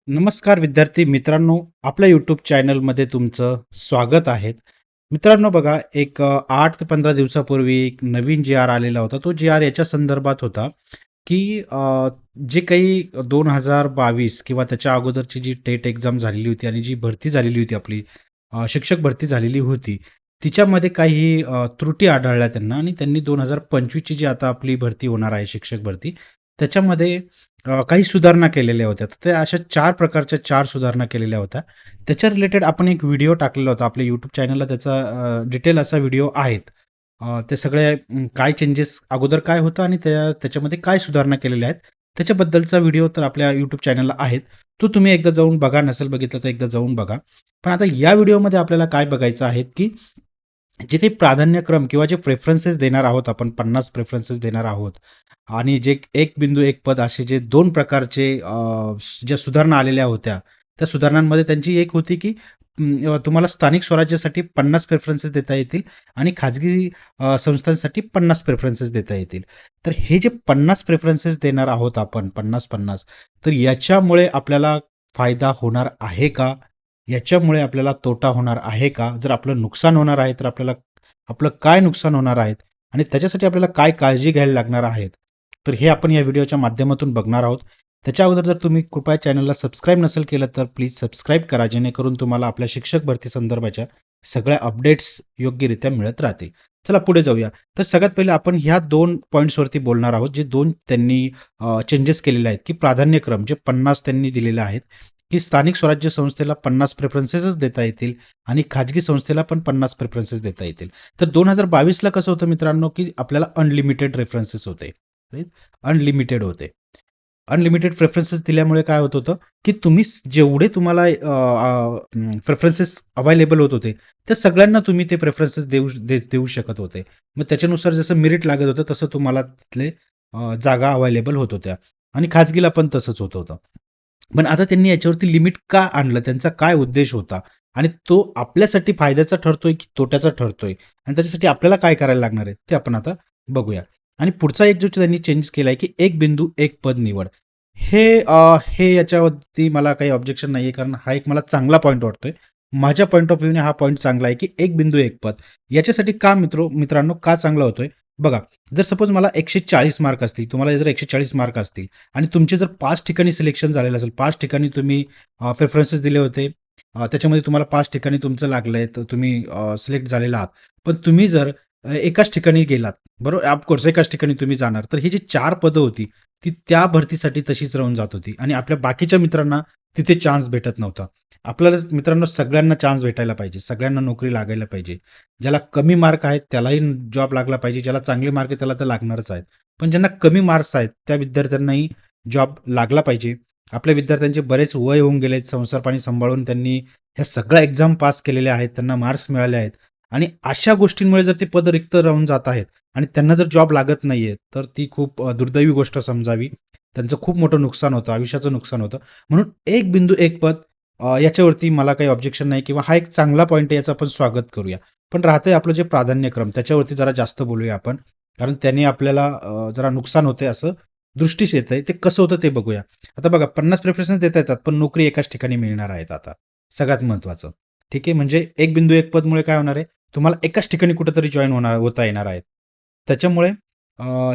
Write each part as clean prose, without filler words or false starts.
नमस्कार विद्यार्थी मित्रांनो, आपल्या यूट्यूब चॅनलमध्ये तुमचं स्वागत आहे. मित्रांनो बघा, 8 ते 15 दिवसापूर्वी एक नवीन जी आर आलेला होता. तो जी आर याच्या संदर्भात होता, की जे काही 2022 किंवा त्याच्या अगोदरची जी टेट एक्झाम झालेली होती आणि जी भरती झालेली होती आपली शिक्षक भरती झालेली होती, तिच्यामध्ये काही त्रुटी आढळल्या त्यांना आणि त्यांनी 2025ची जी आता आपली भरती होणार आहे शिक्षक भरती, त्याच्यामध्ये काही सुधारणा केलेल्या होत्या. तर त्या अशा 4 प्रकारच्या 4 सुधारणा केलेल्या होत्या. त्याच्या रिलेटेड आपण एक व्हिडिओ टाकलेला होता. आपल्या YouTube चॅनलला त्याचा डिटेल असा व्हिडिओ आहेत. ते सगळे काय चेंजेस अगोदर काय होतं आणि त्याच्यामध्ये काय सुधारणा केलेल्या आहेत, त्याच्याबद्दलचा व्हिडिओ तर आपल्या YouTube चॅनलला आहेत. तो तुम्ही एकदा जाऊन बघा. नसेल बघितलं तर एकदा जाऊन बघा. पण आता या व्हिडिओमध्ये आपल्याला काय बघायचं आहे, की जे काही प्राधान्यक्रम किंवा जे प्रेफरन्सेस देणार आहोत आपण 50 प्रेफरन्सेस देणार आहोत आणि जे 1 बिंदू 1 पद असे जे 2 प्रकारचे ज्या सुधारणा आलेल्या होत्या, त्या सुधारणांमध्ये त्यांची एक होती, की तुम्हाला स्थानिक स्वराज्यासाठी 50 प्रेफरन्सेस देता येतील आणि खाजगी संस्थांसाठी 50 प्रेफरन्सेस देता येतील. तर हे जे 50 प्रेफरन्सेस देणार आहोत आपण 50-50, तर याच्यामुळे आपल्याला फायदा होणार आहे का? याच्यामुळे आपल्याला तोटा होणार आहे का? जर आपलं नुकसान होणार आहे, तर आपलं काय नुकसान होणार आहेत आणि त्याच्यासाठी आपल्याला काय काळजी घ्यायला लागणार आहेत? तर हे आपण या व्हिडिओच्या माध्यमातून बघणार आहोत. त्याच्या अगोदर जर तुम्ही कृपया चॅनलला सबस्क्राईब नसेल केलं, तर प्लीज सबस्क्राईब करा, जेणेकरून तुम्हाला आपल्या शिक्षक भरती संदर्भाच्या सगळ्या अपडेट्स योग्यरित्या मिळत राहतील. चला पुढे जाऊया. तर सगळ्यात पहिले आपण ह्या 2 पॉइंट्सवरती बोलणार आहोत, जे 2 त्यांनी चेंजेस केलेले आहेत, की प्राधान्यक्रम जे 50 त्यांनी दिलेले आहेत, की स्थानिक स्वराज्य संस्थेला 50 प्रेफरन्सेसच देता येतील आणि खाजगी संस्थेला पण 50 प्रेफरन्सेस देता येतील. तर 2022ला कसं होतं मित्रांनो, की आपल्याला अनलिमिटेड रेफरन्सेस होते. अनलिमिटेड होते. अनलिमिटेड प्रेफरन्सेस दिल्यामुळे काय होत होतं, की तुम्ही जेवढे तुम्हाला प्रेफरन्सेस अवेलेबल होत होते, त्या सगळ्यांना तुम्ही ते प्रेफरन्सेस देऊ शकत होते. मग त्याच्यानुसार जसं मेरिट लागत होतं, तसं तुम्हाला तिथले जागा अवेलेबल होत होत्या आणि खाजगीला पण तसंच होत होतं. पण आता त्यांनी याच्यावरती लिमिट का आणलं? त्यांचा काय उद्देश होता? आणि तो आपल्यासाठी फायद्याचा ठरतोय की तोट्याचा ठरतोय? आणि त्याच्यासाठी आपल्याला काय करायला लागणार आहे? ते आपण आता बघूया. आणि पुढचा एक जो त्यांनी चेंज केलाय, की 1 बिंदू 1 पद निवड. हे याच्यावरती मला काही ऑब्जेक्शन नाहीये, कारण हा एक मला चांगला पॉइंट वाटतोय. माझ्या पॉइंट ऑफ व्ह्यूने हा पॉइंट चांगला आहे, की 1 बिंदू 1 पद. याच्यासाठी का मित्रांनो का चांगला होतोय? बघा, जर सपोज मला 140 मार्क असतील, तुम्हाला जर 140 मार्क असतील आणि तुमचे जर 5 ठिकाणी सिलेक्शन झालेलं असेल, 5 ठिकाणी तुम्ही प्रेफरन्सेस दिले होते. त्याच्यामध्ये तुम्हाला 5 ठिकाणी तुमचं लागलंय, तर तुम्ही सिलेक्ट झालेला आहात. पण तुम्ही जर एकाच ठिकाणी गेलात, बरोबर? ऑफकोर्स एकाच ठिकाणी तुम्ही जाणार. तर ही जी 4 पदं होती, ती त्या भरतीसाठी तशीच राहून जात होती आणि आपल्या बाकीच्या मित्रांना तिथे चान्स भेटत नव्हता. आपल्याला मित्रांनो सगळ्यांना चान्स भेटायला पाहिजे, सगळ्यांना नोकरी लागायला पाहिजे. ज्याला कमी मार्क आहेत त्यालाही जॉब लागला पाहिजे, ज्याला चांगले मार्क आहेत त्याला तर लागणारच आहेत. पण ज्यांना कमी मार्क्स आहेत त्या विद्यार्थ्यांनाही जॉब लागला पाहिजे. आपल्या विद्यार्थ्यांचे बरेच वय होऊन गेले, संसार पाणी सांभाळून त्यांनी ह्या सगळ्या एक्झाम पास केलेल्या आहेत, त्यांना मार्क्स मिळाले आहेत आणि अशा गोष्टींमुळे जर ते पद रिक्त राहून जात आहेत आणि त्यांना जर जॉब लागत नाहीये, तर ती खूप दुर्दैवी गोष्ट समजावी. त्यांचं खूप मोठं नुकसान होतं, आयुष्याचं नुकसान होतं. म्हणून 1 बिंदू 1 पद याच्यावरती मला काही ऑब्जेक्शन नाही किंवा हा एक चांगला पॉइंट आहे, याचं आपण स्वागत करूया. पण राहतंय आपलं जे प्राधान्यक्रम, त्याच्यावरती जरा जास्त बोलूया आपण. कारण त्याने आपल्याला जरा नुकसान होतंय असं दृष्टीस येतंय. ते कसं होतं ते बघूया. आता बघा 50 प्रेफरन्स देता येतात, पण नोकरी एकाच ठिकाणी मिळणार आहेत आता. सगळ्यात महत्त्वाचं. ठीक आहे. म्हणजे 1 बिंदू 1 पदमुळे काय होणार आहे, तुम्हाला एकाच ठिकाणी कुठेतरी जॉइन होता येणार आहेत. त्याच्यामुळे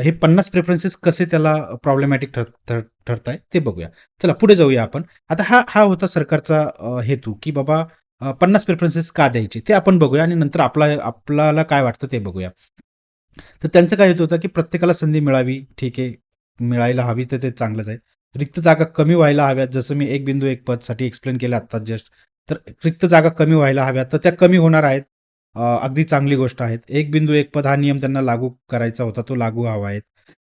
हे 50 प्रेफरन्सेस कसे त्याला प्रॉब्लेमॅटिक ठरताय ते बघूया. चला पुढे जाऊया आपण. आता हा हा होता सरकारचा हेतू, की बाबा 50 प्रेफरन्सेस का द्यायचे ते आपण बघूया आणि नंतर आपल्याला काय वाटतं ते बघूया. तर त्यांचं काय हेतू होतं, की प्रत्येकाला संधी मिळावी. ठीक आहे. मिळायला हवी तर ते चांगलंच आहे. रिक्त जागा कमी व्हायला हव्यात, जसं मी 1 बिंदू 1 पदसाठी एक्सप्लेन केलं आत्ताच जस्ट. तर रिक्त जागा कमी व्हायला हव्यात, तर त्या कमी होणार आहेत. अगदी चांगली गोष्ट आहे. 1 बिंदू 1 पद हा नियम त्यांना लागू करायचा होता, तो लागू हवा आहे.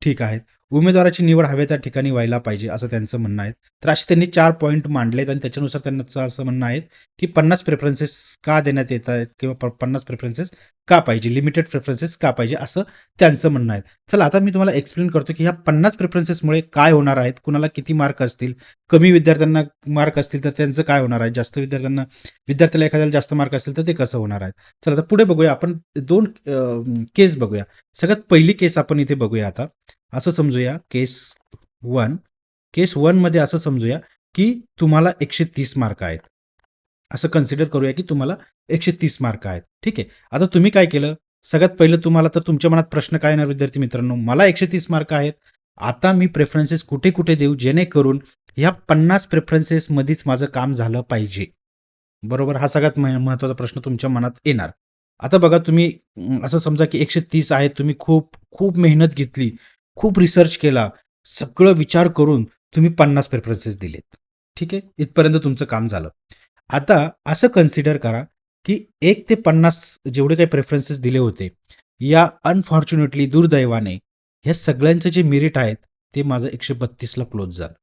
ठीक आहे. उमेदवाराची निवड हव्या त्या ठिकाणी व्हायला पाहिजे, असं त्यांचं म्हणणं आहे. तर असे त्यांनी 4 पॉइंट मांडलेत आणि त्याच्यानुसार त्यांचं असं म्हणणं आहे, की 50 प्रेफरन्सेस का देण्यात येत आहेत किंवा 50 प्रेफरन्सेस का पाहिजे, लिमिटेड प्रेफरन्सेस का पाहिजे, असं त्यांचं म्हणणं आहे. चला आता मी तुम्हाला एक्सप्लेन करतो, की ह्या 50 प्रेफरन्सेसमुळे काय होणार आहेत, कुणाला किती मार्क असतील, कमी विद्यार्थ्यांना मार्क असतील तर त्यांचं काय होणार आहे, जास्त विद्यार्थ्याला एखाद्याला जास्त मार्क असतील तर ते कसं होणार आहे. चला आता पुढे बघूया आपण 2 केस बघूया. सगळ्यात पहिली केस आपण इथे बघूया आता. असं समजूया केस 1. केस 1 मध्ये असं समजूया, की तुम्हाला 130 मार्क आहेत. असं कन्सिडर करूया की तुम्हाला 130 मार्क आहेत. ठीक आहे. आता तुम्ही काय केलं, सगळ्यात पहिलं तुम्हाला तर तुमच्या मनात प्रश्न काय येणार विद्यार्थी मित्रांनो, मला 130 मार्क आहेत. आता मी प्रेफरन्सेस कुठे-कुठे देऊ जेणेकरून ह्या 50 प्रेफरन्सेसमध्येच माझं काम झालं पाहिजे. बरोबर? हा सगळ्यात महत्त्वाचा प्रश्न तुमच्या मनात येणार. आता बघा तुम्ही असं समजा की 130 आहेत, तुम्ही खूप खूप मेहनत घेतली, खूप रिसर्च केला, सगळं विचार करून तुम्ही 50 प्रेफरन्सेस दिलेत. ठीक आहे? इथपर्यंत तुमचं काम झालं. आता असं कन्सिडर करा, की 1 ते 50 जेवढे काही प्रेफरन्सेस दिले होते, या अनफॉर्च्युनेटली दुर्दैवाने ह्या सगळ्यांचं जे मेरिट आहेत, ते माझं 132ला क्लोज झालं.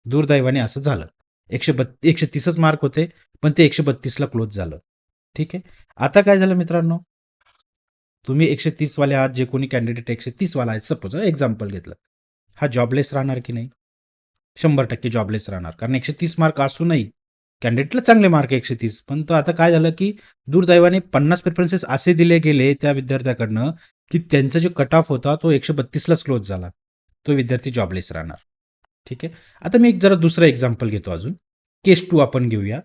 दुर्दैवाने असं झालं. 130च मार्क होते, पण ते 132ला क्लोज झालं. ठीक आहे. आता काय झालं मित्रांनो, तुम्ही 130 वाले आहात, जे कोणी कॅन्डिडेट 130 वाला आहे, सपोज एक्झाम्पल घेतलं. हा जॉबलेस राहणार की नाही? 100% जॉबलेस राहणार. कारण 130 मार्क असूनही कॅन्डिडेटला चांगले मार्क आहे 130. पण तो आता काय झालं, की दुर्दैवाने 50 प्रेफरन्सेस असे दिले गेले त्या विद्यार्थ्याकडनं, की त्यांचा जो कट ऑफ होता तो 132लाच क्लोज झाला. तो विद्यार्थी जॉबलेस राहणार. ठीक आहे. आता मी एक जरा दुसरं एक्झाम्पल घेतो अजून. केस 2 आपण घेऊया.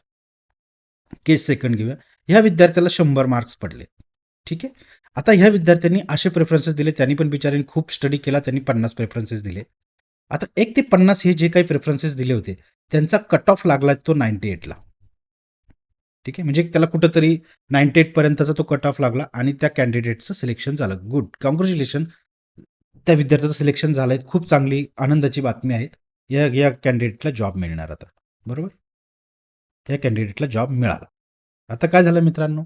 केस सेकंड घेऊया. ह्या विद्यार्थ्याला 100 मार्क्स पडले. ठीक आहे. आता ह्या विद्यार्थ्यांनी असे प्रेफरन्सेस दिले, त्यांनी पण बिचाऱ्यांनी खूप स्टडी केला, त्यांनी 50 प्रेफरन्सेस दिले. आता 1 ते 50 हे जे काही प्रेफरन्सेस दिले होते, त्यांचा कट ऑफ लागला तो 98ला. ठीक आहे. म्हणजे त्याला कुठेतरी 98 पर्यंतचा तो कट ऑफ लागला आणि त्या कॅन्डिडेटचं सिलेक्शन झालं. गुड. कॉंग्रॅच्युलेशन. त्या विद्यार्थ्याचं सिलेक्शन झालंय. खूप चांगली आनंदाची बातमी आहे. या या कॅन्डिडेटला जॉब मिळणार आता. बरोबर? त्या कॅन्डिडेटला जॉब मिळाला. आता काय झालं मित्रांनो?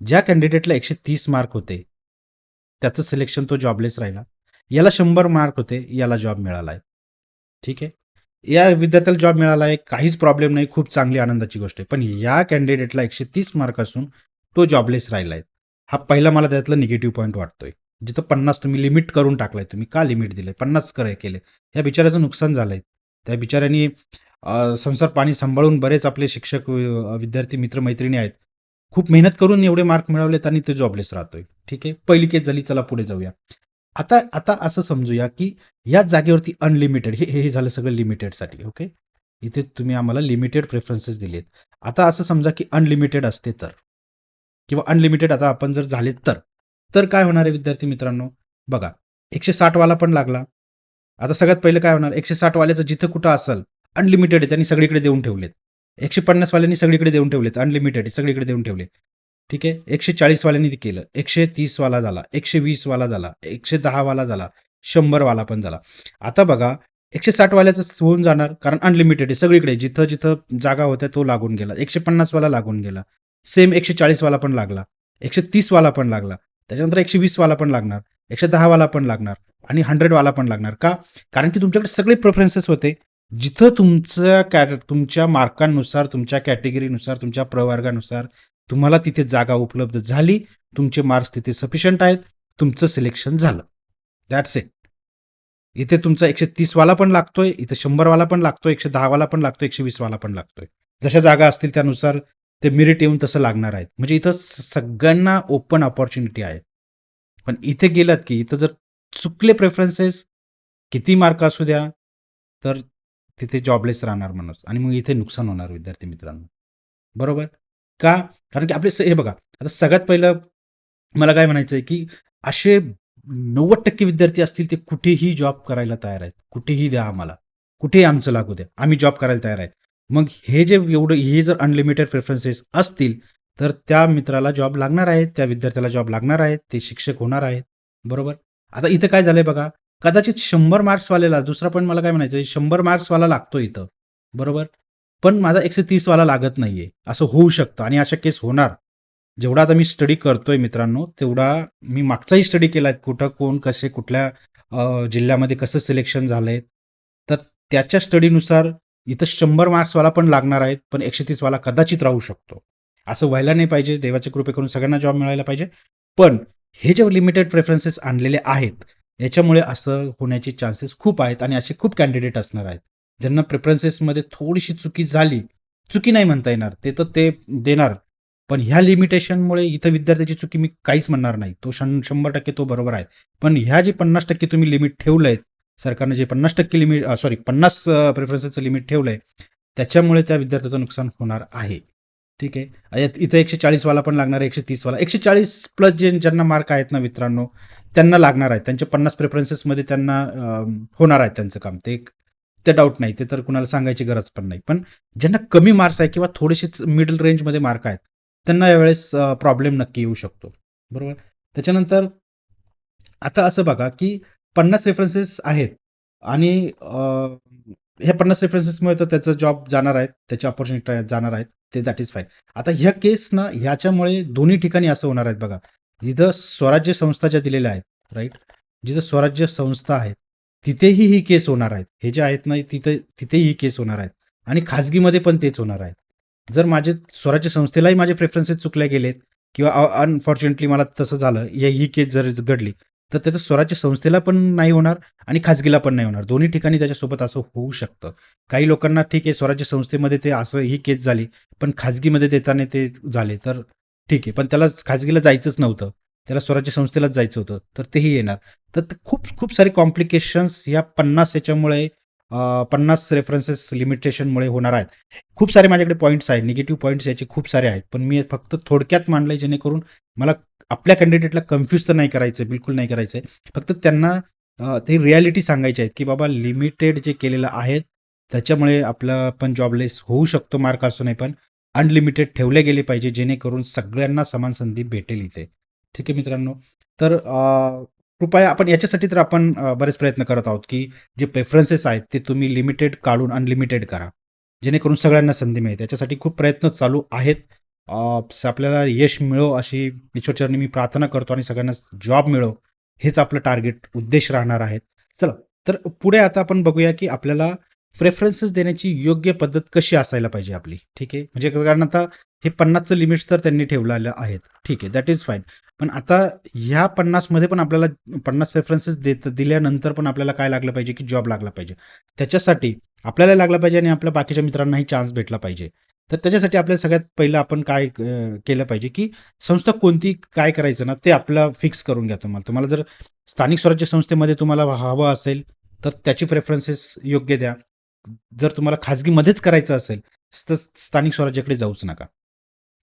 ज्या कॅन्डिडेटला 130 मार्क होते, त्याचं सिलेक्शन तो जॉबलेस राहिला. याला 100 मार्क होते, याला जॉब मिळाला आहे. ठीक आहे. या विद्यार्थ्याला जॉब मिळाला आहे, काहीच प्रॉब्लेम नाही, खूप चांगली आनंदाची गोष्ट आहे. पण या कॅन्डिडेटला 130 मार्क असून तो जॉबलेस राहिला आहे. हा पहिला मला त्यातला निगेटिव्ह पॉईंट वाटतोय. जिथं 50 तुम्ही लिमिट करून टाकलाय, तुम्ही का लिमिट दिलंय? 50 केले. या बिचाऱ्याचं नुकसान झालंय. त्या बिचाऱ्यांनी संसार पाणी सांभाळून बरेच आपले शिक्षक, विद्यार्थी मित्र-मैत्रिणी आहेत. खूप मेहनत करून एवढे मार्क मिळवलेत आणि ते जॉबलेस राहतोय. ठीक आहे. पहिली केस झाली, चला पुढे जाऊया. आता आता असं समजूया, की या जागेवरती अनलिमिटेड हे हे झालं सगळं लिमिटेडसाठी. ओके. इथे तुम्ही आम्हाला लिमिटेड प्रेफरन्सेस दिलेत. आता असं समजा, की अनलिमिटेड असते तर, किंवा अनलिमिटेड आता आपण जर झाले तर काय होणार आहे विद्यार्थी मित्रांनो? बघा, 160 वाला पण लागला. आता सगळ्यात पहिलं काय होणार? 160 वाल्याचं जिथं कुठं असेल अनलिमिटेड आहे, त्यांनी सगळीकडे देऊन ठेवलेत. 150 वाल्यांनी सगळीकडे देऊन ठेवलेत, अनलिमिटेड आहे, सगळीकडे देऊन ठेवले. ठीक आहे. 140 वाल्यांनी ते केलं, 130 वाला झाला, 120 वाला झाला, 110 वाला झाला, 100 वाला पण झाला. आता बघा, 160 वाल्याचं होऊन जाणार, कारण अनलिमिटेड आहे सगळीकडे, जिथं जिथं जागा होत्या तो लागून गेला. 150 वाला लागून गेला. सेम 140 वाला पण लागला, 130 वाला पण लागला, त्याच्यानंतर 120 वाला पण लागणार, 110 वाला पण लागणार आणि 100 वाला पण लागणार. का? कारण की तुमच्याकडे सगळे प्रेफरन्सेस होते. जिथं तुमच्या मार्कांनुसार, तुमच्या कॅटेगरीनुसार, तुमच्या प्रवर्गानुसार तुम्हाला तिथे जागा उपलब्ध झाली, तुमचे मार्क्स तिथे सफिशियंट आहेत, तुमचं सिलेक्शन झालं. That's it. इथे तुमचा 130 वाला पण लागतोय, इथे 100 वाला पण लागतोय, 110 वाला पण लागतोय, 120 वाला पण लागतोय. जशा जागा असतील त्यानुसार ते मेरिट येऊन तसं लागणार आहेत. म्हणजे इथं सगळ्यांना ओपन अपॉर्च्युनिटी आहे. पण इथे गेलात की इथं जर चुकले प्रेफरन्सेस, किती मार्क असू द्या, तर तिथे जॉबलेस राहणार माणूस आणि मग इथे नुकसान होणार विद्यार्थी मित्रांनो. बरोबर? का? कारण की आपले हे बघा, आता सगळ्यात पहिलं मला काय म्हणायचं आहे, की असे 90% विद्यार्थी असतील ते कुठेही जॉब करायला तयार आहेत. कुठेही द्या आम्हाला. कुठेही आमचं लागू द्या. आम्ही जॉब करायला तयार आहेत. मग हे जे एवढं हे जर अनलिमिटेड प्रेफरन्सेस असतील, तर त्या मित्राला जॉब लागणार आहे, त्या विद्यार्थ्याला जॉब लागणार आहेत, ते शिक्षक होणार आहेत. बरोबर? आता इथं काय झालंय बघा, कदाचित 100 मार्क्सवाल्याला दुसरा पण मला काय म्हणायचं आहे, 100 मार्क्सवाला लागतो इथं. बरोबर? पण माझा 130 वाला लागत नाहीये. असं होऊ शकतं आणि अशा केस होणार. जेवढा आता मी स्टडी करतोय मित्रांनो, तेवढा मी मागचाही स्टडी केलाय. कुठं कोण कसे कुठल्या जिल्ह्यामध्ये कसं सिलेक्शन झालंय. तर त्याच्या स्टडीनुसार इथं 100 मार्क्सवाला पण लागणार आहेत, पण 130 वाला कदाचित राहू शकतो. असं व्हायला नाही पाहिजे. देवाच्या कृपेकडून सगळ्यांना जॉब मिळायला पाहिजे. पण हे जे लिमिटेड प्रेफरन्सेस आणलेले आहेत, याच्यामुळे असं होण्याचे चान्सेस खूप आहेत आणि असे खूप कॅन्डिडेट असणार आहेत. ज्यांना प्रेफरन्सेसमध्ये थोडीशी चुकी झाली, चुकी नाही म्हणता येणार, ते तर ते देणार. पण ह्या लिमिटेशनमुळे इथं विद्यार्थ्याची चुकी मी काहीच म्हणणार नाही. तो 100% तो बरोबर आहे. पण ह्या जे 50% तुम्ही लिमिट ठेवलंय, सरकारने जे 50% लिमिट 50 प्रेफरन्सेसचं लिमिट ठेवलंय, त्याच्यामुळे त्या विद्यार्थ्याचं नुकसान होणार आहे. ठीक आहे. इथं 140 वाला पण लागणार आहे, 130 वाला. 140 प्लस ज्यांना मार्क आहेत ना मित्रांनो, त्यांना लागणार आहेत. त्यांच्या 50 प्रेफरन्सेसमध्ये त्यांना होणार आहेत त्यांचं काम. ते डाऊट नाही. ते तर कुणाला सांगायची गरज पण नाही. पण ज्यांना कमी मार्क्स आहे किंवा थोडेसेच मिडल रेंजमध्ये मार्क आहेत, त्यांना यावेळेस प्रॉब्लेम नक्की येऊ शकतो. बरोबर. त्याच्यानंतर आता असं बघा, की 50 रेफरन्सेस आहेत आणि ह्या 50 रेफरन्सेसमुळे तर त्याचा जॉब जाणार आहेत, त्याची अपॉर्च्युनिटी जाणार आहेत, ते दॅट इज फाईन. आता ह्या केस ना ह्याच्यामुळे दोन्ही ठिकाणी असं होणार आहेत बघा. जिथं स्वराज्य संस्था ज्या दिलेल्या आहेत, राईट? जिथं स्वराज्य संस्था आहेत, तिथेही ही केस होणार आहेत. हे जे आहेत ना, तिथेही ही केस होणार आहेत आणि खाजगीमध्ये पण तेच होणार आहेत. जर माझे स्वराज्य संस्थेलाही माझे प्रेफरन्सेस चुकले गेलेत किंवा अनफॉर्च्युनेटली मला तसं झालं, ही केस जर घडली, तर त्याचं स्वराज्य संस्थेला पण नाही होणार आणि खाजगीला पण नाही होणार. दोन्ही ठिकाणी त्याच्यासोबत असं होऊ शकतं. काही लोकांना ठीक आहे, स्वराज्य संस्थेमध्ये ते असं ही केस झाली, पण खाजगीमध्ये देताना ते झाले, तर ठीक आहे. पण त्याला खाजगीला जायचंच नव्हतं. त्याला स्वराज्य संस्थेलाच जायचं होतं, तर तेही येणार. तर खूप खूप सारे कॉम्प्लिकेशन्स या 50 याच्यामुळे 50 रेफरन्सेस लिमिटेशनमुळे होणार आहेत. खूप सारे माझ्याकडे पॉईंट्स आहेत, निगेटिव्ह पॉईंट्स याचे खूप सारे आहेत. पण मी फक्त थोडक्यात मांडलंय जेणेकरून मला आपल्या कॅन्डिडेटला कन्फ्यूज तर नाही करायचं, बिलकुल नाही करायचं आहे. फक्त त्यांना ते रिॲलिटी सांगायची आहेत, की बाबा लिमिटेड जे केलेलं आहे, त्याच्यामुळे आपला पण जॉबलेस होऊ शकतो मार्क असूनही पण अनलिमिटेड ठेवले गेले पाहिजे, जेणेकरून सगळ्यांना समान संधी भेटेल इथे. ठीक आहे मित्रांनो. तर कृपया आपण याच्यासाठी तर आपण बरेच प्रयत्न करत आहोत, की जे प्रेफरन्सेस आहेत ते तुम्ही लिमिटेड काढून अनलिमिटेड करा. जेणेकरून सगळ्यांना संधी मिळेल. त्याच्यासाठी खूप प्रयत्न चालू आहेत. आपल्याला यश मिळो अशी ईश्वरचरणी मी प्रार्थना करतो आणि सगळ्यांना जॉब मिळो हेच आपलं टार्गेट उद्देश राहणार आहेत. चला, तर पुढे आता आपण बघूया, की आपल्याला प्रेफरन्सेस देण्याची योग्य पद्धत कशी असायला पाहिजे आपली. ठीक आहे. म्हणजे कारण आता हे 50चं लिमिट्स तर त्यांनी ठेवलेलं आहेत. ठीक आहे, दॅट इज फाईन. पण आता ह्या 50 मध्ये पण आपल्याला 50 प्रेफरन्सेस दिल्यानंतर पण आपल्याला काय लागलं पाहिजे, की जॉब लागला पाहिजे. त्याच्यासाठी आपल्याला लागला पाहिजे आणि आपल्या बाकीच्या मित्रांनाही चान्स भेटला पाहिजे. तर त्याच्यासाठी आपल्याला सगळ्यात पहिलं आपण काय केलं पाहिजे, की संस्था कोणती काय करायचं ना, ते आपलं फिक्स करून घ्या तुम्हाला. तुम्हाला जर स्थानिक स्वराज्य संस्थेमध्ये तुम्हाला हवं असेल, तर त्याची प्रेफरन्सेस योग्य द्या. जर तुम्हाला खाजगीमध्येच करायचं असेल, तर स्थानिक स्वराज्याकडे जाऊच नका.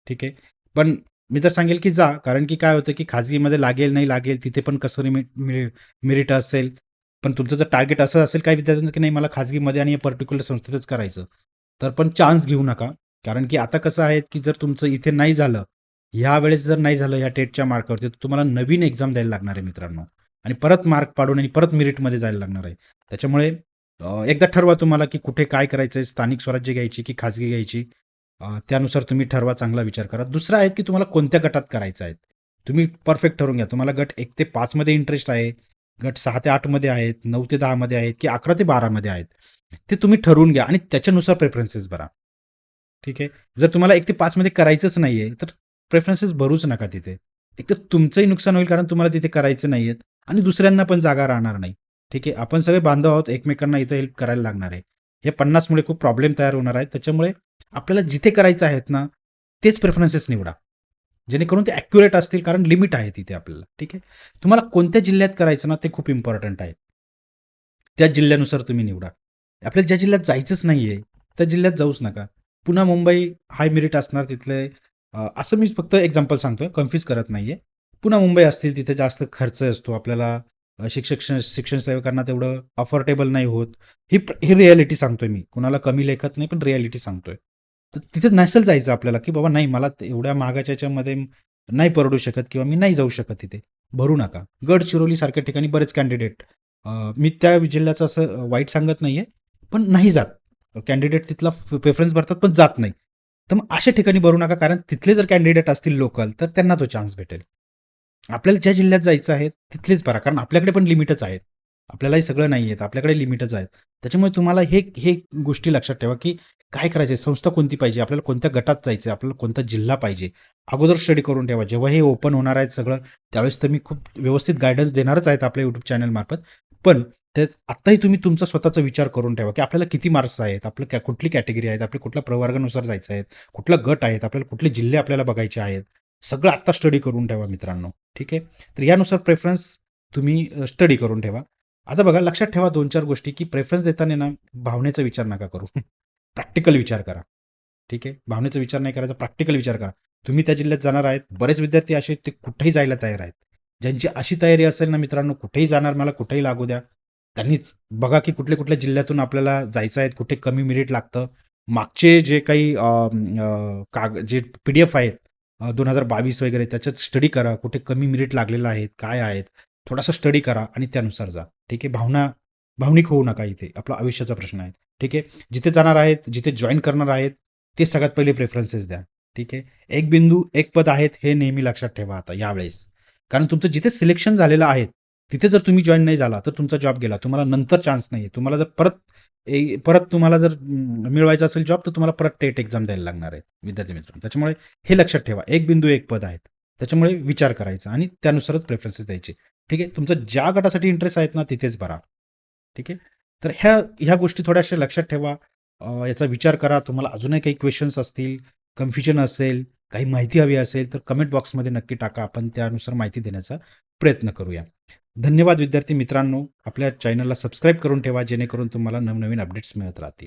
ठीक आहे. पण मी तर सांगेल, की जा. कारण की काय होतं, की खाजगीमध्ये लागेल, नाही लागेल, तिथे पण कसं मेरिट असेल. पण तुमचं जर टार्गेट असं असेल काही विद्यार्थ्यांचं, की नाही मला खाजगीमध्ये आणि या पर्टिक्युलर संस्थेतच करायचं, तर पण चान्स घेऊ नका. कारण की आता कसं आहे, की जर तुमचं इथे नाही झालं, ह्यावेळेस जर नाही झालं ह्या टेटच्या मार्कावरती, तर तुम्हाला नवीन एक्झाम द्यायला लागणार आहे मित्रांनो. आणि परत मार्क पाडून आणि परत मेरिटमध्ये जायला लागणार आहे. त्याच्यामुळे एकदा ठरवा तुम्हाला, की कुठे काय करायचं आहे, स्थानिक स्वराज्य घ्यायची की खाजगी घ्यायची. त्यानुसार तुम्ही ठरवा, चांगला विचार करा. दुसरं आहे, की तुम्हाला कोणत्या गटात करायचं आहे. तुम्ही परफेक्ट ठरवून घ्या. तुम्हाला गट 1 ते 5 मध्ये इंटरेस्ट आहे, गट 6 ते 8 मध्ये आहेत, 9 ते 10 मध्ये आहेत, की 11 ते 12 मध्ये आहेत. ते तुम्ही ठरवून घ्या आणि त्याच्यानुसार प्रेफरन्सेस भरा. ठीक आहे. जर तुम्हाला 1 ते 5 मध्ये करायचंच नाहीये, तर प्रेफरन्सेस भरूच नका तिथे. एक तर तुमचंही नुकसान होईल, कारण तुम्हाला तिथे करायचं नाहीयेत आणि दुसऱ्यांना पण जागा राहणार नाही. ठीक आहे. आपण सगळे बांधव आहोत, एकमेकांना इथे हेल्प करायला लागणार आहे. हे 50 मुळे खूप प्रॉब्लेम तयार होणार आहेत. त्याच्यामुळे आपल्याला जिथे करायचं आहेत ना, तेच प्रेफरन्सेस निवडा. जेणेकरून ते ॲक्युरेट असतील, कारण लिमिट आहे तिथे आपल्याला. ठीक आहे. तुम्हाला कोणत्या जिल्ह्यात करायचं ना, ते खूप इम्पॉर्टंट आहे. त्या जिल्ह्यानुसार तुम्ही निवडा. आपल्याला ज्या जिल्ह्यात जायचंच नाहीये, त्या जिल्ह्यात जाऊच नका. पुन्हा मुंबई हाय मेरिट असणार तिथले. असं मी फक्त एक्झाम्पल सांगतोय, कन्फ्यूज करत नाहीये. पुन्हा मुंबई असतील, तिथे जास्त खर्च असतो आपल्याला. शिक्षण सेवकांना तेवढं अफोर्डेबल नाही होत. ही रिॲलिटी सांगतोय मी. कुणाला कमी लेखत नाही, पण रिॲलिटी सांगतोय. तर तिथे नसेल जायचं आपल्याला, की बाबा नाही, मला एवढ्या महागाच्या ह्याच्यामध्ये नाही परवडू शकत किंवा मी नाही जाऊ शकत तिथे. भरू नका. गडचिरोली सारख्या ठिकाणी बरेच कॅन्डिडेट, मी त्या जिल्ह्याचं असं वाईट सांगत नाहीये, पण नाही जात. कॅन्डिडेट तिथला प्रेफरन्स भरतात पण जात नाही. तर मग अशा ठिकाणी भरू नका, कारण तिथले जर कॅन्डिडेट असतील लोकल, तर त्यांना तो चान्स भेटेल. आपल्याला ज्या जिल्ह्यात जायचं आहे तिथलेच भरा, कारण आपल्याकडे पण लिमिटच आहेत. आपल्यालाही सगळं नाही येत, आपल्याकडे लिमिटच आहेत. त्याच्यामुळे तुम्हाला हे हे गोष्टी लक्षात ठेवा, की काय करायचंय, संस्था कोणती पाहिजे, आपल्याला कोणत्या गटात जायचंय, आपल्याला कोणता जिल्हा पाहिजे. अगोदर स्टडी करून ठेवा. जेव्हा हे ओपन होणार आहेत सगळं, त्यावेळेस तर मी खूप व्यवस्थित गाईडन्स देणारच आहेत आपल्या YouTube चॅनलमार्फत. पण आत्ताही तुम्ही तुमचा स्वतःचा विचार करून ठेवा, की आपल्याला किती मार्क्स आहेत, आपलं कुठली कॅटेगरी आहेत, आपल्या कुठल्या प्रवर्गानुसार जायचं आहे, कुठला गट आहेत, आपल्याला कुठले जिल्हे आपल्याला बघायचे आहेत. सगळं आत्ता स्टडी करून ठेवा मित्रांनो. ठीक आहे. तर यानुसार प्रेफरन्स तुम्ही स्टडी करून ठेवा. आता बघा, लक्षात ठेवा 2-4 गोष्टी, की प्रेफरन्स देताना ना भावनेचा विचार नका करू. प्रॅक्टिकल विचार करा. ठीक आहे. भावनेचा विचार नाही करायचा, प्रॅक्टिकल विचार करा. तुम्ही त्या जिल्ह्यात जाणार आहेत. बरेच विद्यार्थी असे ते कुठेही जायला तयार आहेत. ज्यांची अशी तयारी असेल ना मित्रांनो, कुठेही जाणार, मला कुठेही लागू द्या. त्यांनीच बघा की कुठल्या जिल्ह्यातून आपल्याला जायचं आहे, कुठे कमी मेरिट लागतं. मागचे जे काही जे PDF आहेत 2022 वगैरे त्याच्यात स्टडी करा. कुठे कमी मेरिट लागलेलं आहे, काय आहेत, थोडासा स्टडी करा आणि त्यानुसार जा. ठीक आहे. भावनिक होऊ नका इथे. आपला आयुष्याचा प्रश्न आहे. ठीक आहे. जिथे जाणार आहेत, जिथे जॉइन करणार आहेत, ते सगळ्यात पहिले प्रेफरन्सेस द्या. ठीक आहे. एक बिंदू, एक पद आहेत हे नेहमी लक्षात ठेवा आता यावेळेस. कारण तुमचं जिथे सिलेक्शन झालेलं आहे, तिथे जर तुम्ही जॉइन नाही झाला, तर तुमचा जॉब गेला. तुम्हाला नंतर चान्स नाही. तुम्हाला जर परत तुम्हाला जर मिळवायचा असेल जॉब, तर तुम्हाला परत टेट एक्झाम द्यायला लागणार आहे विद्यार्थी मित्रांनो. त्याच्यामुळे हे लक्षात ठेवा. एक बिंदू, एक पद आहेत. त्याच्यामुळे विचार करायचा आणि त्यानुसारच प्रेफरन्सेस द्यायचे. ठीक आहे. तुमचं ज्या गटासाठी इंटरेस्ट आहेत ना, तिथेच भरा. ठीक आहे. तर ह्या गोष्टी थोड्याशा लक्षात ठेवा. याचा विचार करा. तुम्हाला अजूनही काही क्वेश्चन्स असतील, कन्फ्युजन असेल, काही माहिती हवी असेल, तर कमेंट बॉक्समध्ये नक्की टाका. आपण त्यानुसार माहिती देण्याचा प्रयत्न करूया. धन्यवाद विद्यार्थी मित्रांनो. आपल्या चॅनलला सबस्क्राईब करून ठेवा, जेणेकरून तुम्हाला नवनवीन अपडेट्स मिळत राहतील.